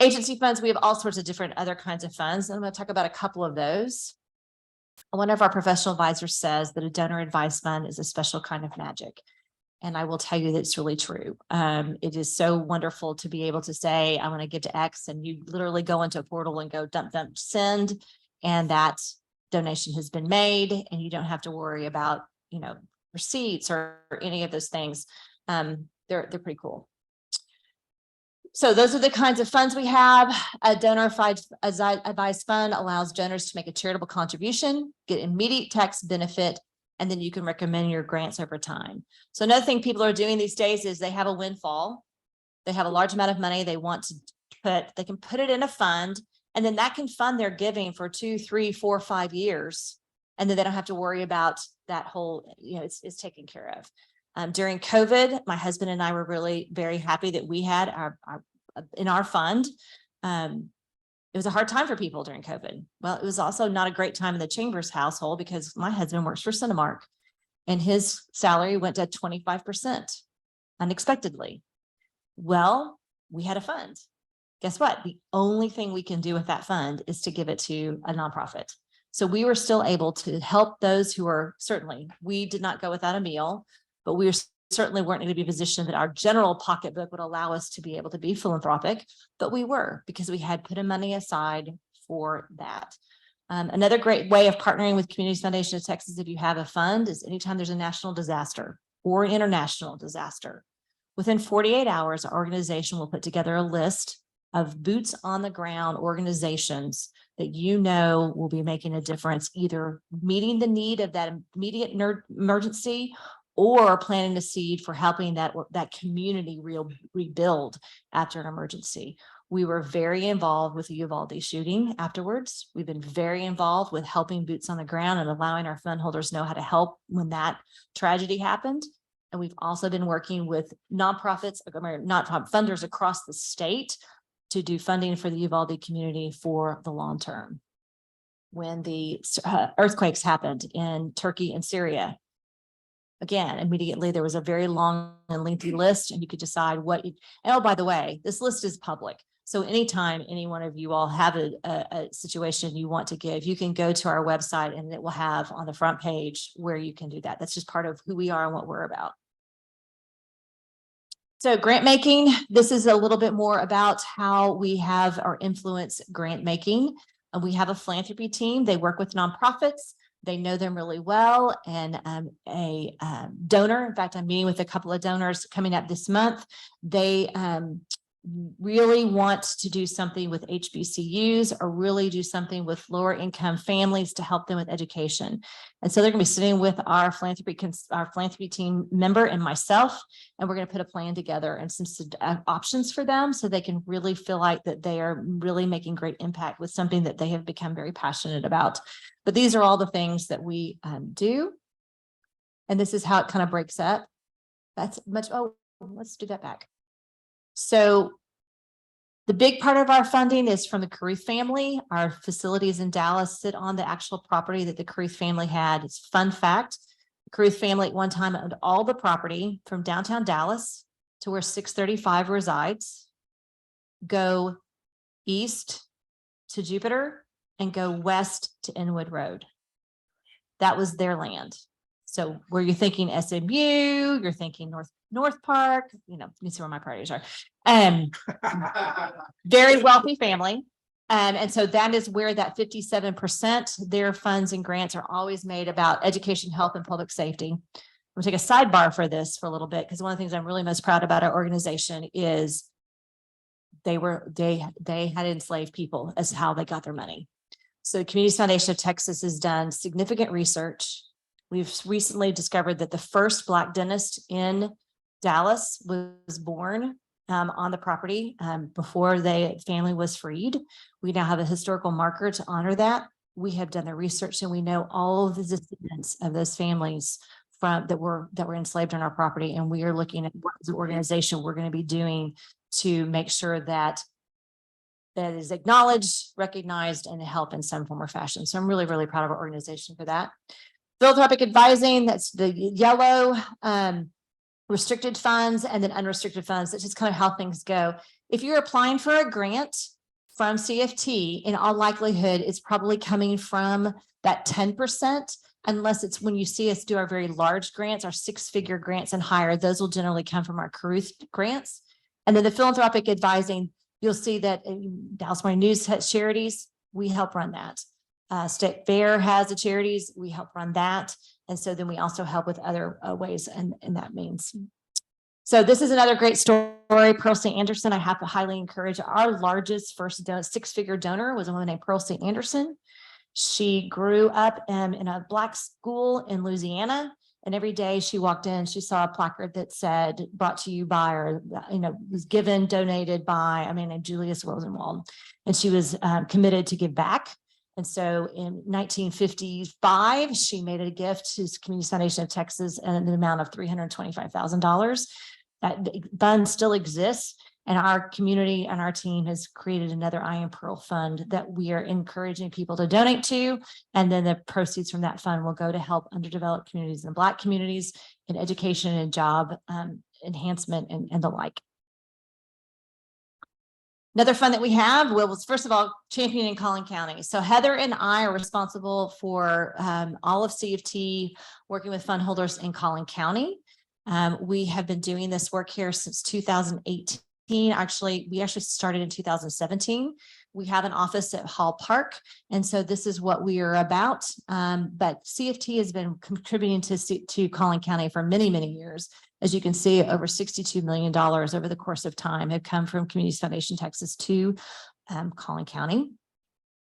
Agency funds, we have all sorts of different other kinds of funds. And I'm going to talk about a couple of those. One of our professional advisors says that a donor advised fund is a special kind of magic. And I will tell you that it's really true. It is so wonderful to be able to say, I want to give to X, and you literally go into a portal and go dump, dump, send. And that donation has been made, and you don't have to worry about, receipts or any of those things. They're pretty cool. So those are the kinds of funds we have. A donor advised fund allows donors to make a charitable contribution, get immediate tax benefit, and then you can recommend your grants over time. So another thing people are doing these days is they have a windfall. They have a large amount of money they want to they can put it in a fund, and then that can fund their giving for 2, 3, 4, 5 years. And then they don't have to worry about that whole, it's taken care of. During COVID, my husband and I were really very happy that we had in our fund. It was a hard time for people during COVID. Well, it was also not a great time in the Chambers household because my husband works for Cinemark and his salary went to 25% unexpectedly. Well, we had a fund. Guess what? The only thing we can do with that fund is to give it to a nonprofit. So we were still able to help those who are we did not go without a meal, but we certainly weren't going to be in a position that our general pocketbook would allow us to be able to be philanthropic, but we were, because we had put money aside for that. Another great way of partnering with Communities Foundation of Texas, if you have a fund, is anytime there's a national disaster or an international disaster, within 48 hours, our organization will put together a list of boots on the ground organizations that will be making a difference, either meeting the need of that immediate emergency or planting a seed for helping that community rebuild after an emergency. We were very involved with the Uvalde shooting afterwards. We've been very involved with helping boots on the ground and allowing our fund holders know how to help when that tragedy happened. And we've also been working with nonprofits, nonprofit funders across the state to do funding for the Uvalde community for the long term. When the earthquakes happened in Turkey and Syria, again, immediately there was a very long and lengthy list, and you could decide oh, by the way, this list is public. So anytime any one of you all have a situation you want to give, you can go to our website and it will have on the front page where you can do that. That's just part of who we are and what we're about. So grant making, this is a little bit more about how we have our influence grant making. We have a philanthropy team. They work with nonprofits. They know them really well. And a donor, in fact, I'm meeting with a couple of donors coming up this month. They really want to do something with HBCUs or really do something with lower income families to help them with education. And so they're going to be sitting with our philanthropy team member and myself, and we're going to put a plan together and some options for them so they can really feel like that they are really making great impact with something that they have become very passionate about. But these are all the things that we do. And this is how it kind of breaks up. That's much, let's do that back. So the big part of our funding is from the Caruth family. Our facilities in Dallas sit on the actual property that the Caruth family had. It's a fun fact. The Caruth family at one time owned all the property from downtown Dallas to where 635 resides, go east to Jupiter and go west to Inwood Road. That was their land. So where you're thinking SMU, you're thinking North Park, let me see where my priorities are. Very wealthy family. And so that is where that 57%, their funds and grants are always made about education, health, and public safety. I'm gonna take a sidebar for this for a little bit, because one of the things I'm really most proud about our organization is they had enslaved people as how they got their money. So the Communities Foundation of Texas has done significant research. We've recently discovered that the first Black dentist in Dallas was born on the property before the family was freed. We now have a historical marker to honor that. We have done the research and we know all of the descendants of those families that were enslaved on our property. And we are looking at what as an organization we're going to be doing to make sure that is acknowledged, recognized, and help in some form or fashion. So I'm really, really proud of our organization for that. Philanthropic advising, that's the yellow, restricted funds, and then unrestricted funds. That's just kind of how things go. If you're applying for a grant from CFT, in all likelihood, it's probably coming from that 10% unless it's when you see us do our very large grants, our 6-figure grants and higher, those will generally come from our Caruth grants. And then the philanthropic advising, you'll see that Dallas Morning News has charities, we help run that. State Fair has the charities, we help run that. And so then we also help with other ways and that means. So this is another great story. Pearl St. Anderson, I have to highly encourage. Our largest first 6-figure donor was a woman named Pearl St. Anderson. She grew up in a Black school in Louisiana. And every day she walked in, she saw a placard that said, brought to you by, or, was given, donated by, Julius Rosenwald. And she was committed to give back. And so in 1955, she made a gift to Community Foundation of Texas in the amount of $325,000. That fund still exists. And our community and our team has created another I Am Pearl fund that we are encouraging people to donate to. And then the proceeds from that fund will go to help underdeveloped communities and Black communities in education and job enhancement and the like. Another fund that we have was, first of all, championing Collin County. So Heather and I are responsible for all of CFT, working with fund holders in Collin County. We have been doing this work here since 2018. Actually, we started in 2017. We have an office at Hall Park. And so this is what we are about. But CFT has been contributing to Collin County for many, many years. As you can see, over $62 million over the course of time have come from Community Foundation Texas to Collin County.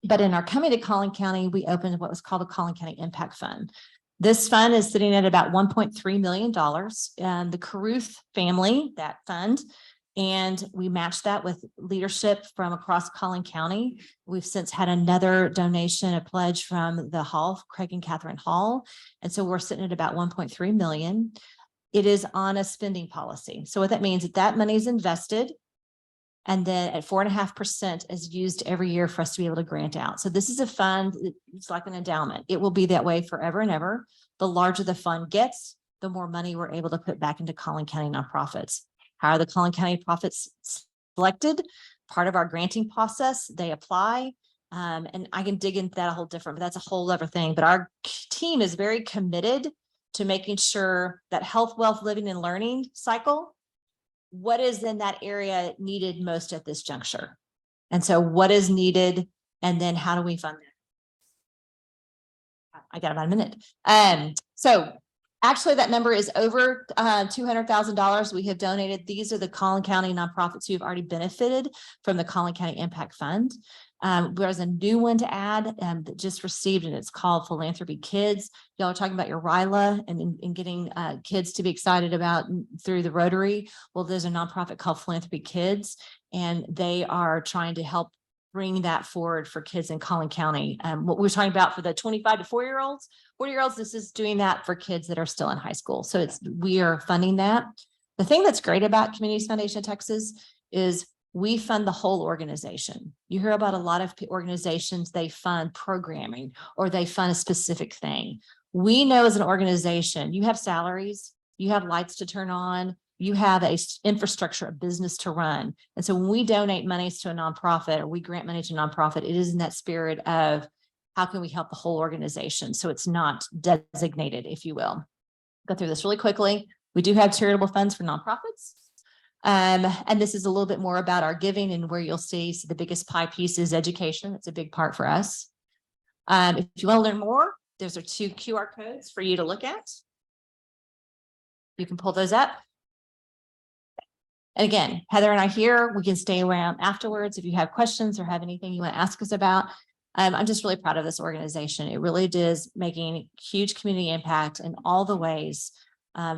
But in our coming to Collin County, we opened what was called the Collin County Impact Fund. This fund is sitting at about $1.3 million. And the Caruth family, that fund, and we matched that with leadership from across Collin County. We've since had another donation, a pledge from the Hall, Craig and Catherine Hall. And so we're sitting at about 1.3 million. It is on a spending policy. So what that means is that money is invested and then at 4.5% is used every year for us to be able to grant out. So this is a fund, it's like an endowment. It will be that way forever and ever. The larger the fund gets, the more money we're able to put back into Collin County nonprofits. How are the Collin County profits selected? Part of our granting process, they apply. And I can dig into that a whole different, but that's a whole other thing. But our team is very committed to making sure that health, wealth, living, and learning cycle, what is in that area needed most at this juncture? And so what is needed, and then how do we fund it? I got about a minute. So actually that number is over $200,000 we have donated. These are the Collin County nonprofits who have already benefited from the Collin County Impact Fund. There's a new one to add that just received, and it's called Philanthropy Kids. Y'all are talking about your RILA and getting kids to be excited about through the Rotary. Well, there's a nonprofit called Philanthropy Kids, and they are trying to help bring that forward for kids in Collin County. What we were talking about for the 25 to 40-year-olds, this is doing that for kids that are still in high school. So we are funding that. The thing that's great about Community Foundation of Texas is we fund the whole organization. You hear about a lot of organizations, they fund programming or they fund a specific thing. We know as an organization, you have salaries, you have lights to turn on, you have a infrastructure, a business to run. And so when we donate monies to a nonprofit or we grant money to a nonprofit, it is in that spirit of how can we help the whole organization? So it's not designated, if you will. Go through this really quickly. We do have charitable funds for nonprofits. And this is a little bit more about our giving, and where you'll see the biggest pie piece is education. It's a big part for us. If you want to learn more, there's our 2 QR codes for you to look at. You can pull those up. And again, Heather and I here, we can stay around afterwards if you have questions or have anything you want to ask us about. I'm just really proud of this organization. It really is making huge community impact in all the ways,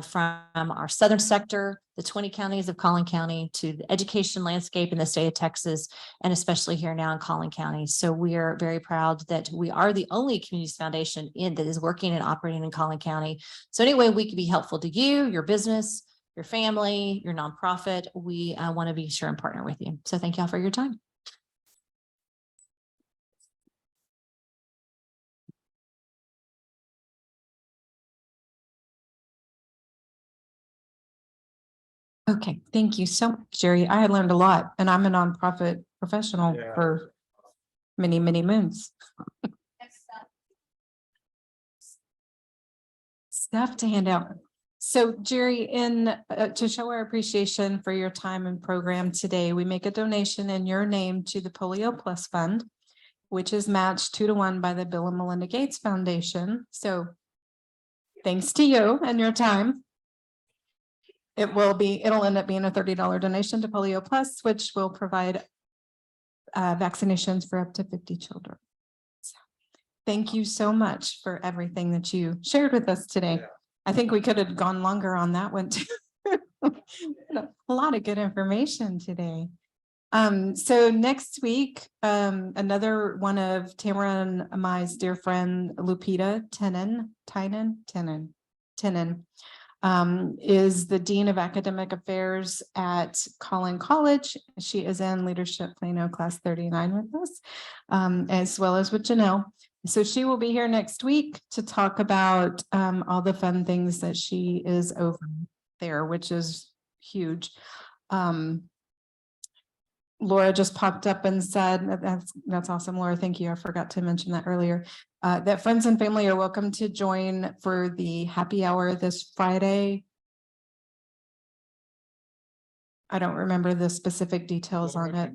from our southern sector, the 20 counties of Collin County, to the education landscape in the state of Texas, and especially here now in Collin County. So we are very proud that we are the only community foundation that is working and operating in Collin County. So anyway, we can be helpful to you, your business, your family, your nonprofit. We want to be sure and partner with you. So thank y'all for your time. Okay, thank you so much, Jerry. I had learned a lot, and I'm a nonprofit professional for many, many moons. stuff to hand out. So Jerry, to show our appreciation for your time and program today, we make a donation in your name to the Polio Plus Fund, which is matched 2-to-1 by the Bill and Melinda Gates Foundation. So thanks to you and your time. It'll end up being a $30 donation to Polio Plus, which will provide vaccinations for up to 50 children. So, thank you so much for everything that you shared with us today. I think we could have gone longer on that one too. A lot of good information today. So next week, another one of Tamara and my dear friend Lupita Tenen is the Dean of Academic Affairs at Collin College. She is in Leadership Plano Class 39 with us, as well as with Janelle. So she will be here next week to talk about all the fun things that she is over there, which is huge. Laura just popped up and said, that's awesome, Laura. Thank you. I forgot to mention that earlier. That friends and family are welcome to join for the happy hour this Friday. I don't remember the specific details on it.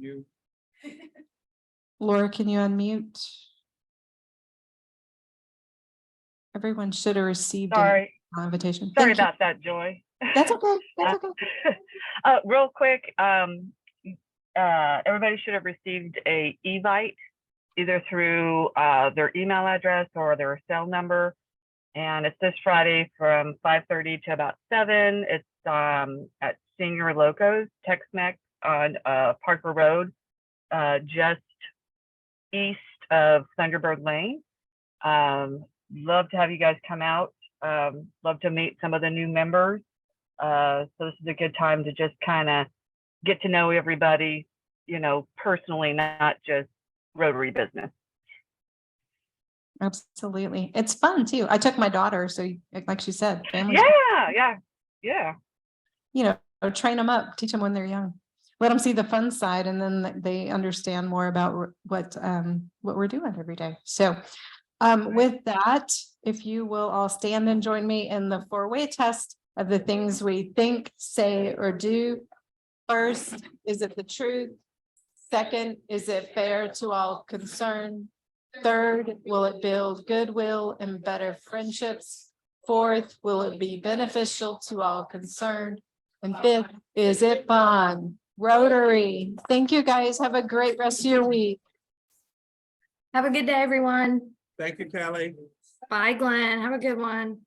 Laura, can you unmute? Everyone should have received an invitation. Sorry Thank you. about that, Joy. That's okay. That's okay. Real quick, everybody should have received a evite either through their email address or their cell number. And it's this Friday from 5:30 to about 7. It's at Senior Locos, Tex-Mex on Parker Road, just east of Thunderbird Lane. Love to have you guys come out. Love to meet some of the new members. So this is a good time to just kind of get to know everybody, you know, personally, not just Rotary business. Absolutely. It's fun too. I took my daughter. So like she said, family. Yeah. You know, train them up, teach them when they're young, let them see the fun side, and then they understand more about what we're doing every day. So with that, if you will all stand and join me in the 4-way test of the things we think, say, or do. First, is it the truth? Second, is it fair to all concerned? Third, will it build goodwill and better friendships? Fourth, will it be beneficial to all concerned? And fifth, is it fun? Rotary. Thank you guys. Have a great rest of your week. Have a good day, everyone. Thank you, Kelly. Bye, Glenn. Have a good one.